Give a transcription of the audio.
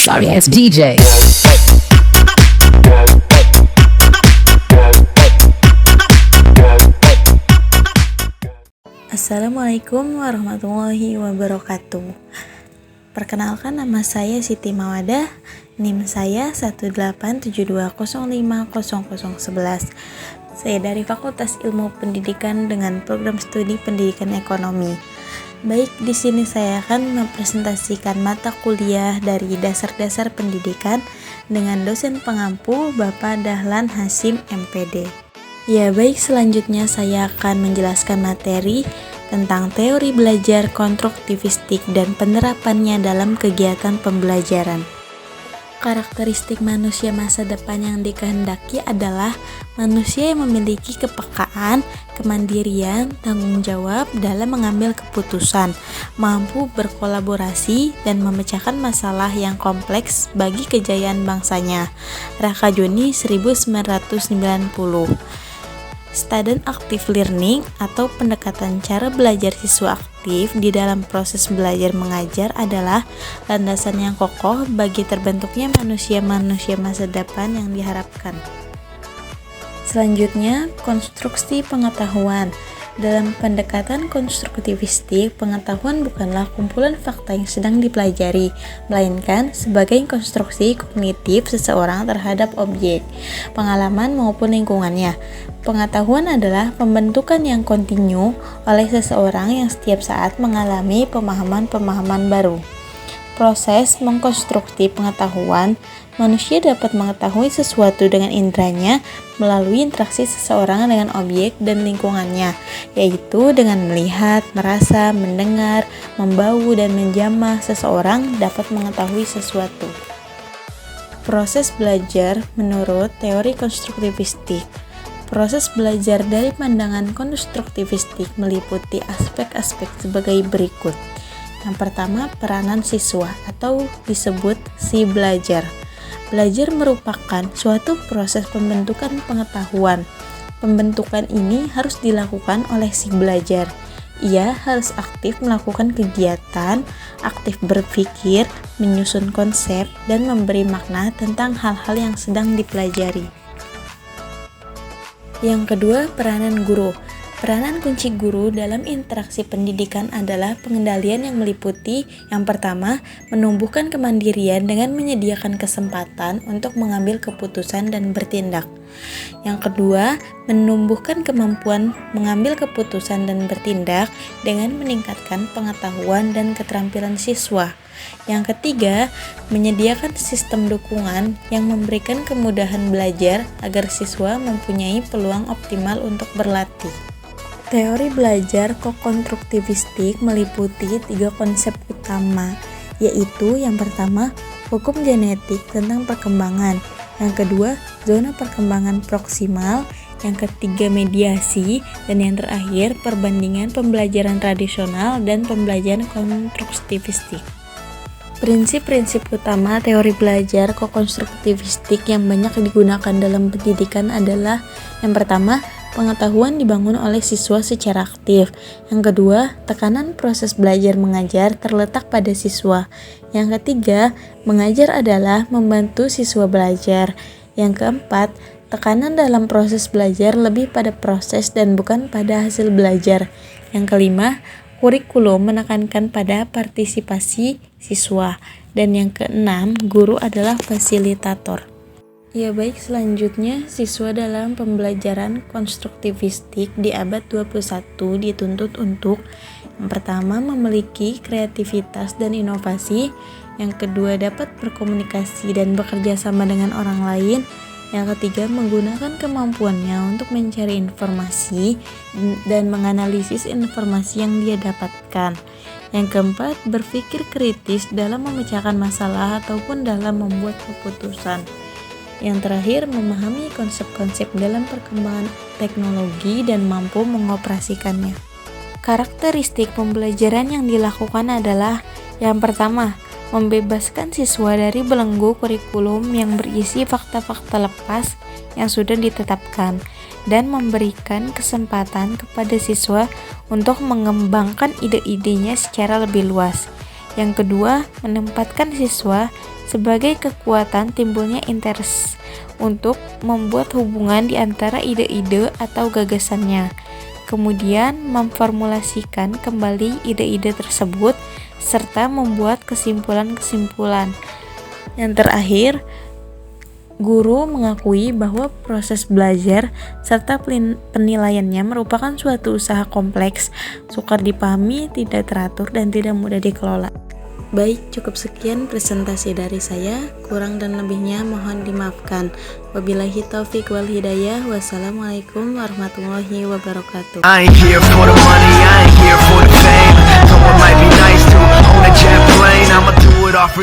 Sorry ass DJ. Assalamualaikum warahmatullahi wabarakatuh. Perkenalkan, nama saya Siti Mawadah. NIM saya 18720500011. Saya dari Fakultas Ilmu Pendidikan dengan program studi Pendidikan Ekonomi. Baik, di sini saya akan mempresentasikan mata kuliah dari Dasar-Dasar Pendidikan dengan dosen pengampu Bapak Dahlan Hasyim MPD. Ya, baik, selanjutnya saya akan menjelaskan materi tentang teori belajar konstruktivistik dan penerapannya dalam kegiatan pembelajaran. Karakteristik manusia masa depan yang dikehendaki adalah manusia yang memiliki kepekaan, kemandirian, tanggung jawab dalam mengambil keputusan, mampu berkolaborasi dan memecahkan masalah yang kompleks bagi kejayaan bangsanya. Rakajuni 1990. Student Active Learning atau pendekatan cara belajar siswa aktif di dalam proses belajar mengajar adalah landasan yang kokoh bagi terbentuknya manusia-manusia masa depan yang diharapkan. Selanjutnya, konstruksi pengetahuan. Dalam pendekatan konstruktivistik, pengetahuan bukanlah kumpulan fakta yang sedang dipelajari, melainkan sebagai konstruksi kognitif seseorang terhadap objek, pengalaman maupun lingkungannya. Pengetahuan adalah pembentukan yang kontinu oleh seseorang yang setiap saat mengalami pemahaman-pemahaman baru. Proses mengkonstruksi pengetahuan, manusia dapat mengetahui sesuatu dengan indranya melalui interaksi seseorang dengan objek dan lingkungannya, yaitu dengan melihat, merasa, mendengar, membau, dan menjamah. Seseorang dapat mengetahui sesuatu. Proses belajar menurut teori konstruktivistik. Proses belajar dari pandangan konstruktivistik meliputi aspek-aspek sebagai berikut. Yang pertama, peranan siswa atau disebut si belajar. Belajar merupakan suatu proses pembentukan pengetahuan. Pembentukan ini harus dilakukan oleh si belajar. Ia harus aktif melakukan kegiatan, aktif berpikir, menyusun konsep, dan memberi makna tentang hal-hal yang sedang dipelajari. Yang kedua, peranan guru. Peranan kunci guru dalam interaksi pendidikan adalah pengendalian yang meliputi yang pertama, menumbuhkan kemandirian dengan menyediakan kesempatan untuk mengambil keputusan dan bertindak. Yang kedua, menumbuhkan kemampuan mengambil keputusan dan bertindak dengan meningkatkan pengetahuan dan keterampilan siswa. Yang ketiga, menyediakan sistem dukungan yang memberikan kemudahan belajar agar siswa mempunyai peluang optimal untuk berlatih. Teori belajar konstruktivistik meliputi 3 konsep utama, yaitu yang pertama, hukum genetik tentang perkembangan, yang kedua, zona perkembangan proksimal, yang ketiga, mediasi, dan yang terakhir, perbandingan pembelajaran tradisional dan pembelajaran konstruktivistik. Prinsip-prinsip utama teori belajar konstruktivistik yang banyak digunakan dalam pendidikan adalah yang pertama, pengetahuan dibangun oleh siswa secara aktif. Yang kedua, tekanan proses belajar mengajar terletak pada siswa. Yang ketiga, mengajar adalah membantu siswa belajar. Yang keempat, tekanan dalam proses belajar lebih pada proses dan bukan pada hasil belajar. Yang kelima, kurikulum menekankan pada partisipasi siswa. Dan yang keenam, guru adalah fasilitator. Ya baik, selanjutnya siswa dalam pembelajaran konstruktivistik di abad 21 dituntut untuk yang pertama, memiliki kreativitas dan inovasi, yang kedua, dapat berkomunikasi dan bekerja sama dengan orang lain, yang ketiga, menggunakan kemampuannya untuk mencari informasi dan menganalisis informasi yang dia dapatkan. Yang keempat, berpikir kritis dalam memecahkan masalah ataupun dalam membuat keputusan. Yang terakhir, memahami konsep-konsep dalam perkembangan teknologi dan mampu mengoperasikannya. Karakteristik pembelajaran yang dilakukan adalah yang pertama, membebaskan siswa dari belenggu kurikulum yang berisi fakta-fakta lepas yang sudah ditetapkan dan memberikan kesempatan kepada siswa untuk mengembangkan ide-idenya secara lebih luas. Yang kedua, menempatkan siswa Sebagai kekuatan timbulnya interest untuk membuat hubungan di antara ide-ide atau gagasannya. Kemudian memformulasikan kembali ide-ide tersebut serta membuat kesimpulan-kesimpulan. Yang terakhir, guru mengakui bahwa proses belajar serta penilaiannya merupakan suatu usaha kompleks, sukar dipahami, tidak teratur, dan tidak mudah dikelola. Baik, cukup sekian presentasi dari saya. Kurang dan lebihnya mohon dimaafkan. Wabillahi taufiq wal hidayah. Wassalamualaikum warahmatullahi wabarakatuh. I ain't here for the money, I ain't here for the fame. Though it might be nice to own a jet plane, I'ma do it all for